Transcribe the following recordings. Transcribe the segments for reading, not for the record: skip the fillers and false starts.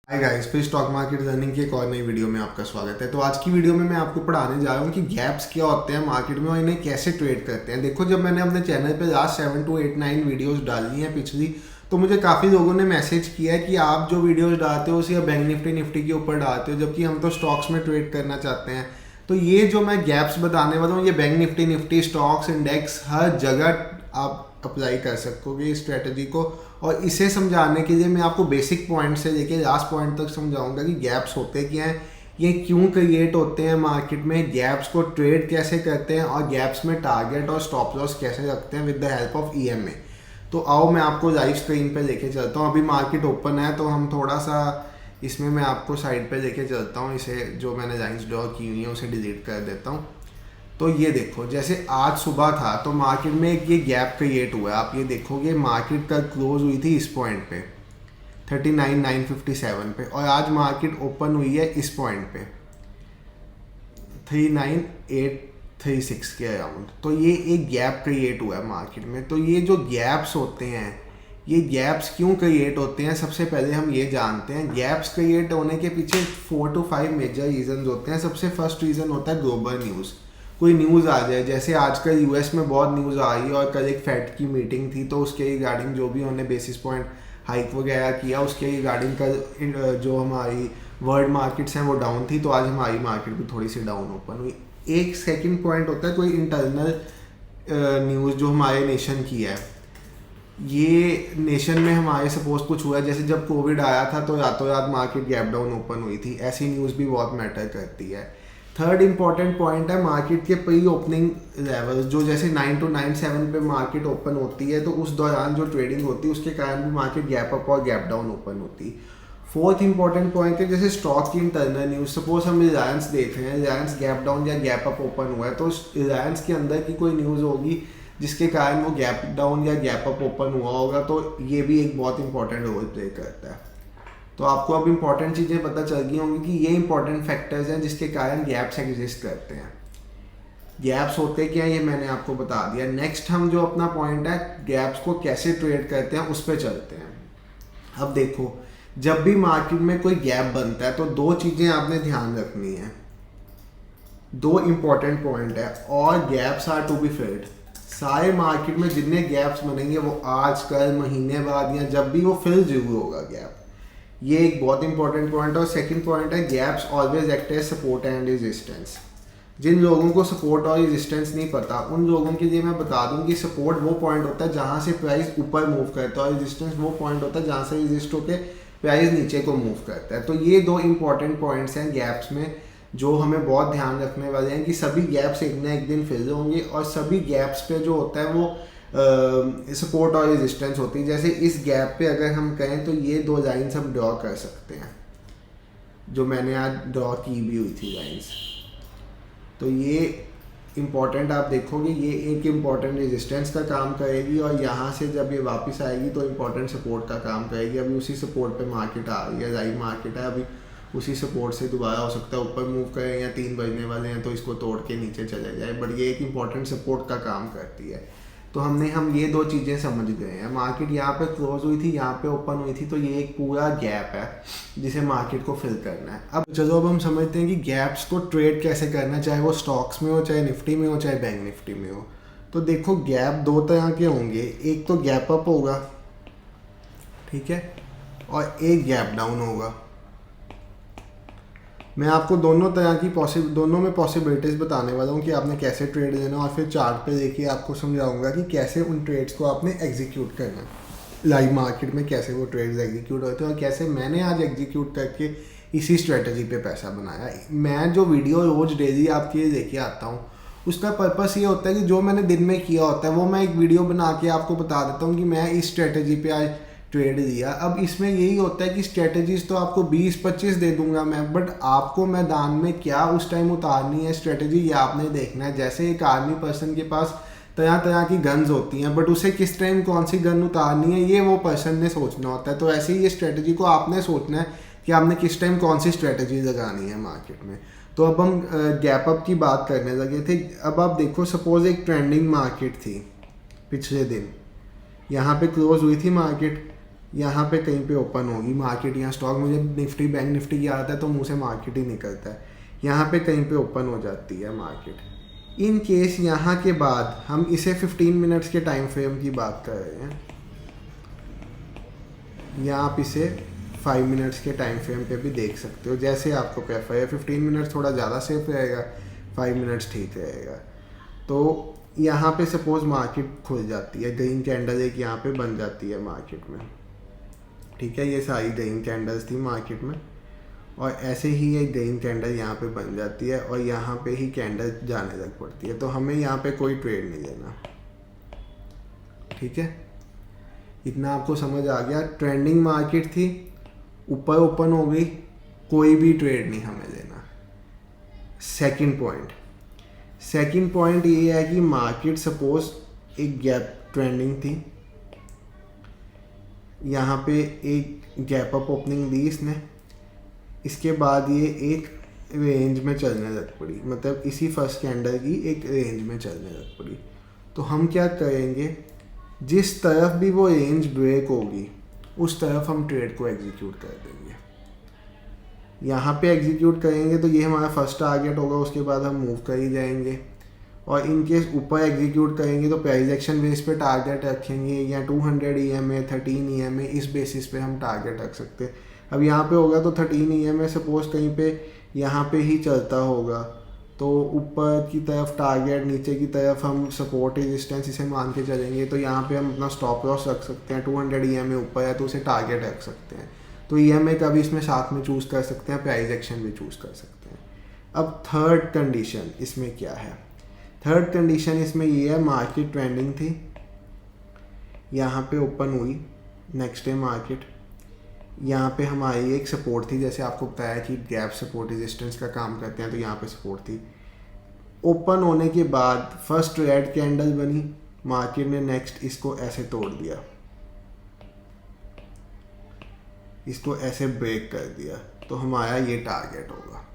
Hi guys, फिर stock market learning की एक और नई वीडियो में आपका स्वागत है। तो आज की वीडियो में मैं आपको पढ़ाने जा रहा हूँ कि गैप्स क्या होते हैं मार्केट में और इन्हें कैसे ट्रेड करते हैं। देखो, जब मैंने अपने चैनल पे लास्ट 7 to 8 9 वीडियोस डाली हैं पिछली, तो मुझे काफ़ी लोगों ने मैसेज किया है कि आप जो वीडियोस डालते हो उसे बैंक निफ्टी के ऊपर डालते हो, जबकि हम तो स्टॉक्स में ट्रेड करना चाहते हैं। तो ये जो मैं गैप्स बताने वाला हूँ, ये बैंक निफ्टी स्टॉक्स इंडेक्स हर जगह आप अप्लाई कर सकोगे इस स्ट्रेटजी को। और इसे समझाने के लिए मैं आपको बेसिक पॉइंट से लेके लास्ट पॉइंट तक समझाऊंगा कि गैप्स होते क्या हैं, ये क्यों क्रिएट होते हैं मार्केट में, गैप्स को ट्रेड कैसे करते हैं और गैप्स में टारगेट और स्टॉप लॉस कैसे रखते हैं with the help of EMA. तो आओ मैं आपको लाइव स्क्रीन पे लेके चलता हूँ। अभी मार्केट ओपन है तो हम थोड़ा सा इसमें मैं आपको साइड पे लेके चलता हूँ। इसे जो मैंने लाइन्स ड्रॉ की हुई हैं उसे डिलीट कर देता हूँ। तो ये देखो, जैसे आज सुबह था तो मार्केट में एक ये गैप क्रिएट हुआ है। आप ये देखोगे मार्केट कल क्लोज हुई थी इस पॉइंट पे 39,957 पे, और आज मार्केट ओपन हुई है इस पॉइंट पे 39,836 के अराउंड। तो ये एक गैप क्रिएट हुआ है मार्केट में। तो ये जो गैप्स होते हैं, ये गैप्स क्यों क्रिएट होते हैं, सबसे पहले हम ये जानते हैं। गैप्स क्रिएट होने के पीछे 4 to 5 मेजर रीजन होते हैं। सबसे फर्स्ट रीज़न होता है ग्लोबल न्यूज़। कोई न्यूज़ आ जाए, जैसे आजकल यूएस में बहुत न्यूज़ आ रही है और कल एक फेड की मीटिंग थी, तो उसके रिगार्डिंग जो भी उन्होंने बेसिस पॉइंट हाइक वगैरह किया, उसके रिगार्डिंग कल जो हमारी वर्ल्ड मार्केट्स हैं वो डाउन थी, तो आज हमारी मार्केट भी थोड़ी सी डाउन ओपन हुई। एक सेकंड पॉइंट होता है कोई इंटरनल न्यूज़ जो हमारे नेशन की है। ये नेशन में हमारे सपोज कुछ हुआ है, जैसे जब कोविड आया था तो रातों रात मार्केट गैप डाउन ओपन हुई थी, ऐसी न्यूज़ भी बहुत मैटर करती है। थर्ड इंपॉर्टेंट पॉइंट है मार्केट के प्री ओपनिंग लेवल, जो जैसे 9 to 9 7 पे मार्केट ओपन होती है तो उस दौरान जो ट्रेडिंग होती है उसके कारण भी मार्केट गैप अप और गैप डाउन ओपन होती है। फोर्थ इंपॉर्टेंट पॉइंट है जैसे स्टॉक की इंटरनल न्यूज़। सपोज हम रिलायंस देख रहे हैं, रिलायंस गैप डाउन या गैप अप ओपन हुआ है, तो रिलायंस के अंदर की कोई न्यूज़ होगी जिसके कारण वो गैप डाउन या गैप अप ओपन हुआ होगा, तो ये भी एक बहुत इंपॉर्टेंट रोल प्ले करता है। तो आपको अब इंपॉर्टेंट चीज़ें पता चल गई होंगी कि ये इंपॉर्टेंट फैक्टर्स हैं जिसके कारण गैप्स एग्जिस्ट करते हैं। गैप्स होते क्या ये मैंने आपको बता दिया। नेक्स्ट हम जो अपना पॉइंट है गैप्स को कैसे ट्रेड करते हैं उस पर चलते हैं। अब देखो, जब भी मार्केट में कोई गैप बनता है तो दो चीज़ें आपने ध्यान रखनी है, दो इंपॉर्टेंट पॉइंट है। और gaps are to be filled. सारे मार्केट में जितने गैप्स बनेंगे वो आज कल महीने बाद या जब भी वो फिल जरूर होगा गैप। ये एक बहुत इंपॉर्टेंट पॉइंट है। और सेकंड पॉइंट है gaps always act as support and resistance. जिन लोगों को सपोर्ट और रेजिस्टेंस नहीं पता उन लोगों के लिए मैं बता दूं कि सपोर्ट वो पॉइंट होता है जहां से प्राइस ऊपर मूव करता है और रेजिस्टेंस वो पॉइंट होता है जहां से रेजिस्ट होकर प्राइस नीचे को मूव करता है। तो ये दो इंपॉर्टेंट पॉइंट्स हैं गैप्स में जो हमें बहुत ध्यान रखने वाले हैं कि सभी गैप्स एक ना एक दिन फिल होंगे और सभी गैप्स पे जो होता है वो सपोर्ट और रेजिस्टेंस होती है। जैसे इस गैप पे अगर हम कहें तो ये दो लाइंस हम ड्रॉ कर सकते हैं, जो मैंने आज ड्रॉ की भी हुई थी लाइंस। तो ये इम्पॉर्टेंट आप देखोगे, ये एक इम्पॉर्टेंट रेजिस्टेंस का काम करेगी और यहाँ से जब ये वापस आएगी तो इम्पॉर्टेंट सपोर्ट का काम करेगी। अभी उसी सपोर्ट पे मार्केट आ रही है, लाइव मार्केट है, अभी उसी सपोर्ट से दोबारा हो सकता है ऊपर मूव करें या 3 बजने वाले हैं तो इसको तोड़ के नीचे चले जाए, बट ये एक इम्पॉर्टेंट सपोर्ट का काम करती है। तो हम ये दो चीज़ें समझ गए हैं। मार्केट यहाँ पे क्लोज हुई थी, यहाँ पे ओपन हुई थी, तो ये एक पूरा गैप है जिसे मार्केट को फिल करना है। अब चलो अब हम समझते हैं कि गैप्स को ट्रेड कैसे करना है, चाहे वो स्टॉक्स में हो, चाहे निफ्टी में हो, चाहे बैंक निफ्टी में हो। तो देखो, गैप दो तरह के होंगे, एक तो गैप अप होगा, ठीक है, और एक गैप डाउन होगा। मैं आपको दोनों में पॉसिबिलिटीज़ बताने वाला हूँ कि आपने कैसे ट्रेड लेना, और फिर चार्ट पे देखिए आपको समझाऊंगा कि कैसे उन ट्रेड्स को आपने एग्जीक्यूट करना है लाइव मार्केट में, कैसे वो ट्रेड्स एग्जीक्यूट होते हैं और कैसे मैंने आज एग्जीक्यूट करके इसी स्ट्रेटजी पे पैसा बनाया। मैं जो वीडियो रोज़ डेली आपके लिए लेके आता हूँ उसका पर्पस ये होता है कि जो मैंने दिन में किया होता है वो मैं एक वीडियो बना के आपको बता देता हूँ कि मैं इस स्ट्रेटजी पे आज ट्रेड दिया। अब इसमें यही होता है कि स्ट्रेटजीज तो आपको 20-25 दे दूंगा मैं, बट आपको मैदान में क्या उस टाइम उतारनी है स्ट्रेटजी ये आपने देखना है। जैसे एक आर्मी पर्सन के पास तरह तरह की गन्स होती हैं, बट उसे किस टाइम कौन सी गन उतारनी है ये वो पर्सन ने सोचना होता है। तो ऐसे ही ये स्ट्रेटजी को आपने सोचना है कि आपने किस टाइम कौन सी स्ट्रेटजी लगानी है मार्केट में। तो अब हम गैप अप की बात करने लगे थे। अब आप देखो, सपोज एक ट्रेंडिंग मार्केट थी, पिछले दिन यहाँ पे क्लोज हुई थी मार्केट, यहाँ पे कहीं पे ओपन होगी मार्केट, यहाँ स्टॉक, मुझे निफ्टी बैंक निफ्टी की आदत है तो मुंह से मार्केट ही निकलता है, यहाँ पे कहीं पे ओपन हो जाती है मार्केट। इन केस यहाँ के बाद हम इसे 15 मिनट्स के टाइम फ्रेम की बात कर रहे हैं, या आप इसे 5 मिनट्स के टाइम फ्रेम पे भी देख सकते हो, जैसे आपको प्रेफर है। 15 मिनट्स थोड़ा ज़्यादा सेफ रहेगा, 5 मिनट्स ठीक रहेगा। तो यहाँ पे सपोज मार्केट खुल जाती है, ग्रीन कैंडल एक यहाँ पे बन जाती है मार्केट में, ठीक है, ये सारी ग्रीन कैंडल्स थी मार्केट में, और ऐसे ही एक ग्रीन कैंडल यहाँ पे बन जाती है और यहाँ पे ही कैंडल जाने लग पड़ती है, तो हमें यहाँ पे कोई ट्रेड नहीं लेना, ठीक है। इतना आपको समझ आ गया। ट्रेंडिंग मार्केट थी, ऊपर ओपन हो गई, कोई भी ट्रेड नहीं हमें लेना। सेकंड पॉइंट ये है कि मार्केट सपोज एक गैप ट्रेंडिंग थी, यहाँ पे एक गैप अप ओपनिंग दी इसने, इसके बाद ये एक रेंज में चलने लग पड़ी, मतलब इसी फर्स्ट कैंडल की एक रेंज में चलने लग पड़ी। तो हम क्या करेंगे, जिस तरफ भी वो रेंज ब्रेक होगी उस तरफ हम ट्रेड को एग्जीक्यूट कर देंगे। यहाँ पे एग्जीक्यूट करेंगे तो ये हमारा फर्स्ट टारगेट होगा, उसके बाद हम मूव कर ही जाएंगे। और इन केस ऊपर एग्जीक्यूट करेंगे तो प्राइस एक्शन बेस पे टारगेट रखेंगे, या 200 EMA 13 EMA इस बेसिस पे हम टारगेट रख सकते हैं। अब यहाँ पे होगा तो 13 EMA सपोज कहीं पे यहाँ पे ही चलता होगा, तो ऊपर की तरफ टारगेट, नीचे की तरफ हम सपोर्ट रेजिस्टेंस इसे मान के चलेंगे। तो यहाँ पे हम अपना स्टॉप लॉस रख सकते हैं, 200 EMA ऊपर है तो उसे टारगेट रख सकते हैं। तो EMA का भी इसमें साथ में चूज़ कर सकते हैं, प्राइस एक्शन भी चूज़ कर सकते हैं। अब थर्ड कंडीशन इसमें क्या है, थर्ड कंडीशन इसमें ये है, मार्केट ट्रेंडिंग थी, यहाँ पे ओपन हुई, नेक्स्ट डे मार्केट यहाँ पे हमारी एक सपोर्ट थी, जैसे आपको बताया कि गैप सपोर्ट रेजिस्टेंस का काम करते हैं, तो यहाँ पे सपोर्ट थी। ओपन होने के बाद फर्स्ट रेड कैंडल बनी, मार्केट ने नेक्स्ट इसको ऐसे तोड़ दिया, इसको ऐसे ब्रेक कर दिया, तो हमारा ये टारगेट होगा,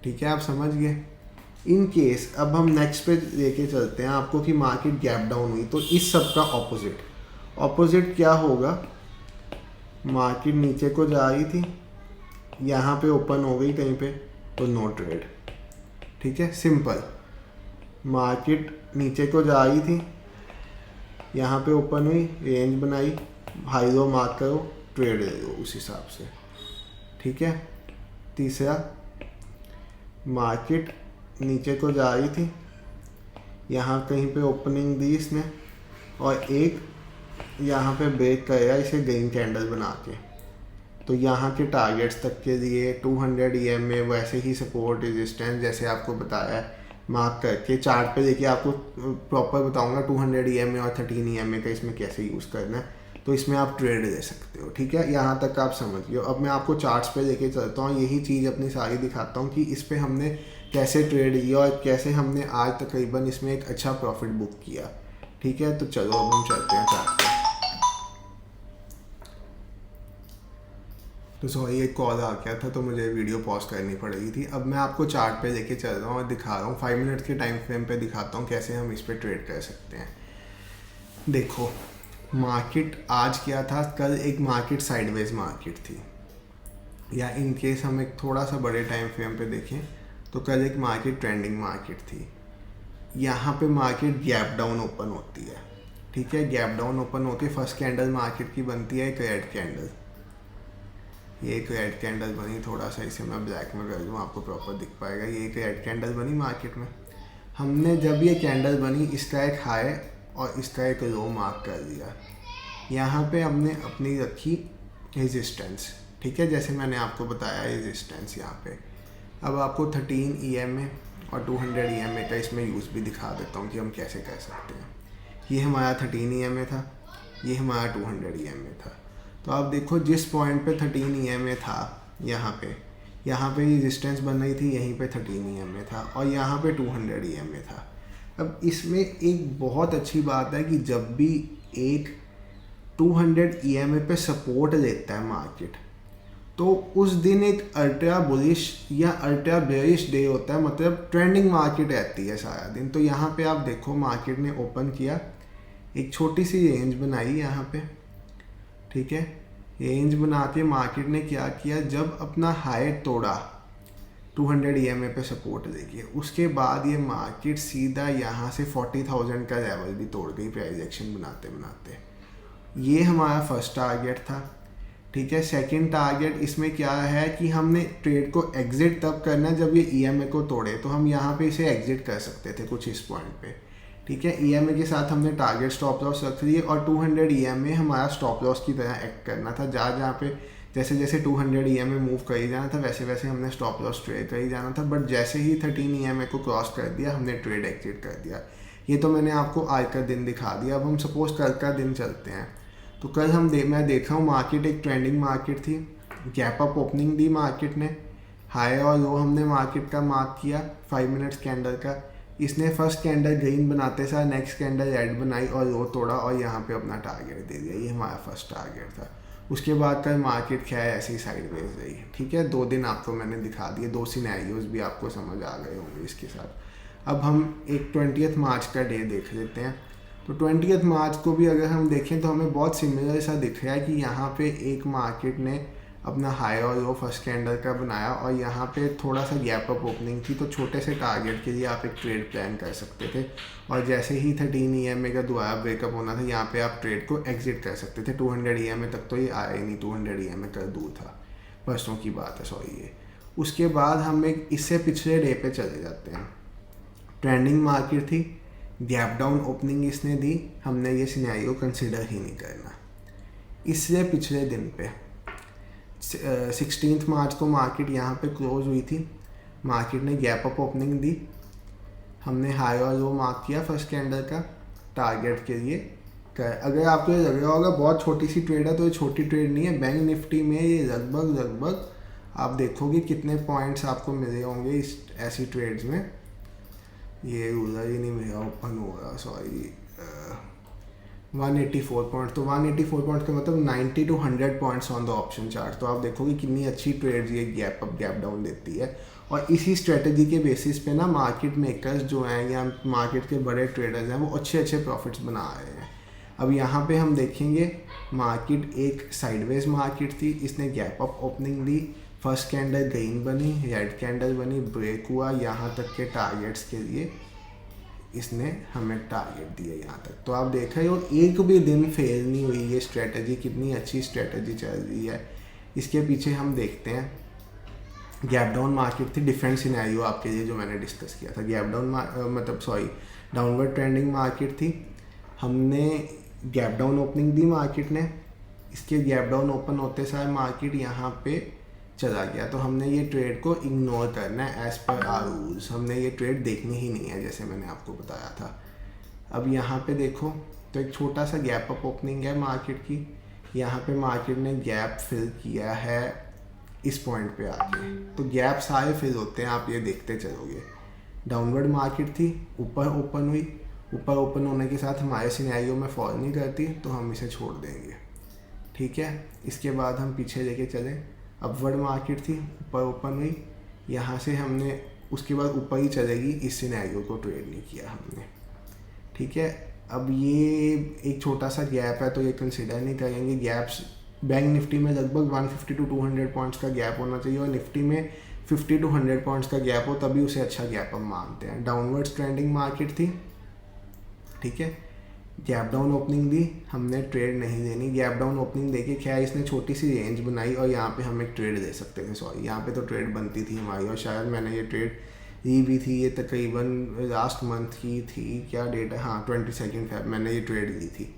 ठीक है, आप समझ गए। इन केस अब हम नेक्स्ट पे लेके चलते हैं आपको कि मार्केट गैप डाउन हुई, तो इस सब का ऑपोजिट क्या होगा, मार्केट नीचे को जा रही थी, यहाँ पे ओपन हो गई कहीं पे, तो नो ट्रेड, ठीक है, सिंपल। मार्केट नीचे को जा रही थी, यहाँ पे ओपन हुई, रेंज बनाई, हाई लो मार्क करो, ट्रेड ले लो उस हिसाब से, ठीक है। तीसरा, मार्केट नीचे को जा रही थी, यहाँ कहीं पे ओपनिंग दी इसने, और एक यहाँ पे ब्रेक करेगा इसे ग्रीन कैंडल बना के, तो यहाँ के टारगेट्स तक के लिए 200 EMA, वैसे ही सपोर्ट रेजिस्टेंस जैसे आपको बताया है मार्क करके चार्ट पे देखिए, आपको प्रॉपर बताऊंगा 200 EMA और 13 EMA का इसमें कैसे यूज़ करना है, तो इसमें आप ट्रेड ले सकते हो, ठीक है। यहाँ तक आप समझ गए। अब मैं आपको चार्ट्स पे लेके चलता हूँ, यही चीज़ अपनी सारी दिखाता हूँ कि इस पे हमने कैसे ट्रेड लिया और कैसे हमने आज तकरीबन इसमें एक अच्छा प्रॉफिट बुक किया, ठीक है। तो चलो अब हम चलते हैं चार्ट पे। तो सॉरी एक कॉल आ गया था तो मुझे वीडियो पॉज करनी पड़ रही थी। अब मैं आपको चार्ट पे लेके चल रहा हूँ और दिखा रहा हूँ 5 मिनट के टाइम फ्रेम पे दिखाता हूँ कैसे हम इस पे ट्रेड कर सकते हैं। देखो मार्केट आज क्या था, कल एक मार्केट साइडवेज मार्केट थी, या इन केस हम एक थोड़ा सा बड़े टाइम फ्रेम पे देखें तो कल एक मार्केट ट्रेंडिंग मार्केट थी। यहाँ पे मार्केट गैप डाउन ओपन होती है, ठीक है, गैप डाउन ओपन होती है, फर्स्ट कैंडल मार्केट की बनती है एक रेड कैंडल, ये एक रेड कैंडल बनी, थोड़ा सा इसे मैं ब्लैक में कर दूँ आपको प्रॉपर दिख पाएगा। ये एक रेड कैंडल बनी मार्केट में, हमने जब ये कैंडल बनी इसका एक हाई और इसका एक लो मार्क कर दिया, यहाँ पे हमने अपनी रखी रेजिस्टेंस, ठीक है, जैसे मैंने आपको बताया रेजिस्टेंस यहाँ पे। अब आपको 13 EMA और 200 EMA का इसमें यूज़ भी दिखा देता हूँ कि हम कैसे कर सकते हैं। ये हमारा 13 EMA था, ये हमारा 200 EMA था। तो आप देखो जिस पॉइंट पे 13 EMA था, यहाँ पे रेजिस्टेंस बन रही थी, यहीं पे 13 EMA था और यहाँ पे 200 EMA था। अब इसमें एक बहुत अच्छी बात है कि जब भी एक 200 EMA पे सपोर्ट लेता है मार्केट, तो उस दिन एक अल्ट्रा बुलिश या अल्ट्रा बेयरिश डे होता है, मतलब ट्रेंडिंग मार्केट रहती है सारा दिन। तो यहाँ पे आप देखो मार्केट ने ओपन किया, एक छोटी सी रेंज बनाई यहाँ पे, ठीक है, रेंज बना के मार्केट ने क्या किया, जब अपना हाई तोड़ा 200 EMA पे सपोर्ट देखिए, उसके बाद ये मार्केट सीधा यहाँ से 40,000 का लेवल भी तोड़ गई प्राइस एक्शन बनाते बनाते। ये हमारा फर्स्ट टारगेट था। ठीक है, सेकंड टारगेट इसमें क्या है कि हमने ट्रेड को एग्जिट तब करना है जब ये EMA को तोड़े, तो हम यहाँ पे इसे एग्जिट कर सकते थे कुछ इस पॉइंट पे। ठीक है, EMA के साथ हमने टारगेट स्टॉप लॉस रख दिए और 200 EMA हमारा स्टॉप लॉस की तरह एक्ट करना था। जहाँ पे जैसे जैसे 200 EMA मूव करी जाना था वैसे वैसे हमने स्टॉप लॉस ट्रेड करी जाना था, बट जैसे ही 13 EMA को क्रॉस कर दिया हमने ट्रेड एग्जिट कर दिया। ये तो मैंने आपको आज का दिन दिखा दिया। अब हम सपोज कल का दिन चलते हैं। तो कल मैं देख रहा हूँ मार्केट एक ट्रेंडिंग मार्केट थी, गैप अप ओपनिंग दी मार्केट ने, हाई और लो हमने मार्केट का मार्क किया 5 मिनट्स कैंडल का। इसने फर्स्ट कैंडल ग्रीन बनाते सार नेक्स्ट कैंडल रेड बनाई और लो तोड़ा और यहाँ पे अपना टारगेट दे दिया। ये हमारा फर्स्ट टारगेट था। उसके बाद कल मार्केट क्या है, ऐसी साइडवेज रही। ठीक है, 2 दिन आपको मैंने दिखा दिए, 2 सिनेरियोज भी आपको समझ आ गए होंगे इसके साथ। अब हम एक 20 मार्च का डे देख लेते हैं। तो 20 मार्च को भी अगर हम देखें तो हमें बहुत सिमिलर सा दिख रहा है कि यहाँ पे एक मार्केट ने अपना हाई और लो फर्स्ट कैंडल का बनाया और यहाँ पे थोड़ा सा गैप अप ओपनिंग थी, तो छोटे से टारगेट के लिए आप एक ट्रेड प्लान कर सकते थे। और जैसे ही 13 EMA का दोबारा ब्रेकअप होना था यहाँ पे आप ट्रेड को एग्जिट कर सकते थे। 200 EMA तक तो ये आया ही नहीं, 200 EMA का दूर था, परसों की बात है, सॉरी ये। उसके बाद हम एक इससे पिछले डे पे चले जाते हैं। ट्रेंडिंग मार्केट थी, गैप डाउन ओपनिंग इसने दी, हमने ये सिनेरियो कंसिडर ही नहीं करना। इससे पिछले दिन पे 16 मार्च को मार्केट यहाँ पे क्लोज हुई थी, मार्केट ने गैप अप ओपनिंग दी, हमने हाई और लो मार्क किया फर्स्ट कैंडल का टारगेट के लिए। अगर आपको ये लग रहा होगा बहुत छोटी सी ट्रेड है, तो ये छोटी ट्रेड नहीं है। बैंक निफ्टी में ये लगभग आप देखोगे कितने पॉइंट्स आपको मिले होंगे इस ऐसी ट्रेड्स में। ये रूलर ही नहीं मेरा ओपन हो रहा, सॉरी, 184 पॉइंट। तो 184 पॉइंट का मतलब 90 to 100 points on the option chart. तो आप देखोगे कितनी अच्छी ट्रेड्स ये गैप अप गैप डाउन देती है। और इसी स्ट्रेटजी के बेसिस पे ना मार्केट मेकर्स जो हैं या मार्केट के बड़े ट्रेडर्स हैं वो अच्छे प्रॉफिट्स बना रहे हैं। अब यहाँ पे हम देखेंगे मार्केट एक साइडवेज मार्केट थी, इसने गैप अप ओपनिंग दी, फर्स्ट कैंडल ग्रीन बनी, रेड कैंडल बनी, ब्रेक हुआ, यहाँ तक के टारगेट्स के लिए इसने हमें टारगेट दिया यहाँ तक। तो आप देख रहे हो एक भी दिन फेल नहीं हुई ये स्ट्रेटजी, कितनी अच्छी स्ट्रेटजी चल रही है। इसके पीछे हम देखते हैं, गैप डाउन मार्केट थी, डिफरेंट सिनेरियो आपके लिए जो मैंने डिस्कस किया था। Gap down downward trending market थी, हमने गैप डाउन ओपनिंग दी मार्केट ने, इसके गैप डाउन ओपन होते सारे मार्केट यहाँ पे चला गया। तो हमने ये ट्रेड को इग्नोर करना है एज पर आवर रूल्स, हमने ये ट्रेड देखनी ही नहीं है जैसे मैंने आपको बताया था। अब यहाँ पे देखो तो एक छोटा सा गैप अप ओपनिंग है मार्केट की, यहाँ पे मार्केट ने गैप फिल किया है इस पॉइंट पे आके। तो गैप सारे फिल होते हैं, आप ये देखते चलोगे। डाउनवर्ड मार्केट थी, ऊपर ओपन हुई, ऊपर ओपन होने के साथ हमारे सिनेरियो में फॉल नहीं करती तो हम इसे छोड़ देंगे। ठीक है, इसके बाद हम पीछे लेके चले, अपवर्ड मार्केट थी, ऊपर ओपन हुई, यहाँ से हमने उसके बाद ऊपर ही चलेगी, इस सिनेरियो को ट्रेड नहीं किया हमने। ठीक है, अब ये एक छोटा सा गैप है तो ये कंसिडर नहीं करेंगे। गैप्स बैंक निफ्टी में लगभग 150 to 200 पॉइंट्स का गैप होना चाहिए और निफ्टी में 50 to 100 पॉइंट्स का गैप हो तभी उसे अच्छा गैप हम मानते हैं। डाउनवर्ड्स ट्रेंडिंग मार्केट थी, ठीक है, गैप डाउन ओपनिंग दी, हमने ट्रेड नहीं देनी। गैप डाउन ओपनिंग देके क्या है, इसने छोटी सी रेंज बनाई और यहाँ पे हम एक ट्रेड दे सकते थे, सॉरी यहाँ पे तो ट्रेड बनती थी हमारी और शायद मैंने ये ट्रेड ली भी थी। ये तकरीबन लास्ट मंथ की थी, क्या डेट है, हाँ 22 फेब मैंने ये ट्रेड ली थी।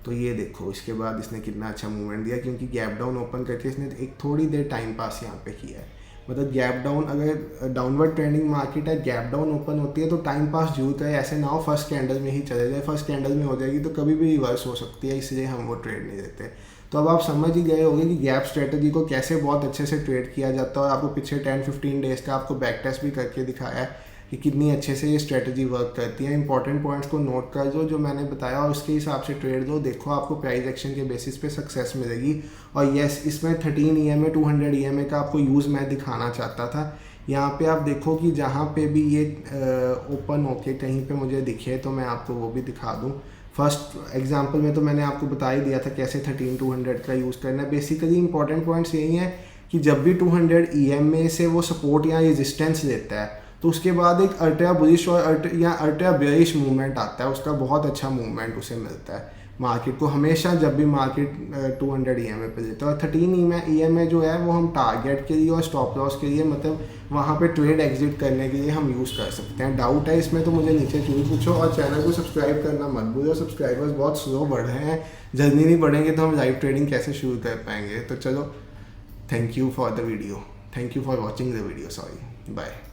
तो ये देखो इसके बाद इसने कितना अच्छा मूवमेंट दिया, क्योंकि गैप डाउन ओपन करके इसने एक थोड़ी देर टाइम पास यहाँ पे किया है। मतलब गैप डाउन, अगर डाउनवर्ड ट्रेंडिंग मार्केट है, गैप डाउन ओपन होती है तो टाइम पास जरूर करे, ऐसे ना हो फर्स्ट कैंडल में ही चले जाए। फर्स्ट कैंडल में हो जाएगी तो कभी भी रिवर्स हो सकती है, इसलिए हम वो ट्रेड नहीं देते। तो अब आप समझ ही गए होंगे कि गैप स्ट्रेटजी को कैसे बहुत अच्छे से ट्रेड किया जाता है। और आपको पिछले 10-15 डेज का आपको बैक टेस्ट भी करके दिखाया है कि कितनी अच्छे से ये स्ट्रेटजी वर्क करती है। इंपॉर्टेंट पॉइंट्स को नोट कर दो जो मैंने बताया और उसके हिसाब से ट्रेड दो, देखो आपको प्राइस एक्शन के बेसिस पे सक्सेस मिलेगी। और यस, इसमें 13 EMA 200 EMA का आपको यूज़ मैं दिखाना चाहता था। यहाँ पे आप देखो कि जहाँ पे भी ये ओपन होके कहीं पे मुझे दिखे तो मैं आपको वो भी दिखा दूँ। फर्स्ट एग्जांपल में तो मैंने आपको बता ही दिया था कैसे 13200 का यूज़ करना है। बेसिकली इंपॉर्टेंट पॉइंट्स यही हैं कि जब भी 200 EMA से वो सपोर्ट या रेजिस्टेंस लेता है तो उसके बाद एक अल्ट्रा बुलिश और अल्ट्रा बेयरिश मूवमेंट आता है, उसका बहुत अच्छा मूवमेंट उसे मिलता है मार्केट को हमेशा जब भी मार्केट 200 EMA पे लेता है। और 13 EMA जो है वो हम टारगेट के लिए और स्टॉप लॉस के लिए, मतलब वहाँ पे ट्रेड एग्जिट करने के लिए हम यूज़ कर सकते हैं। डाउट है इसमें तो मुझे नीचे जरूर पूछो, और चैनल को सब्सक्राइब करना मत भूलो। सब्सक्राइबर्स बहुत स्लो बढ़ रहे हैं, जल्दी नहीं बढ़ेंगे तो हम लाइव ट्रेडिंग कैसे शुरू कर पाएंगे। तो चलो, thank you for the video, thank you for watching the video, sorry, bye.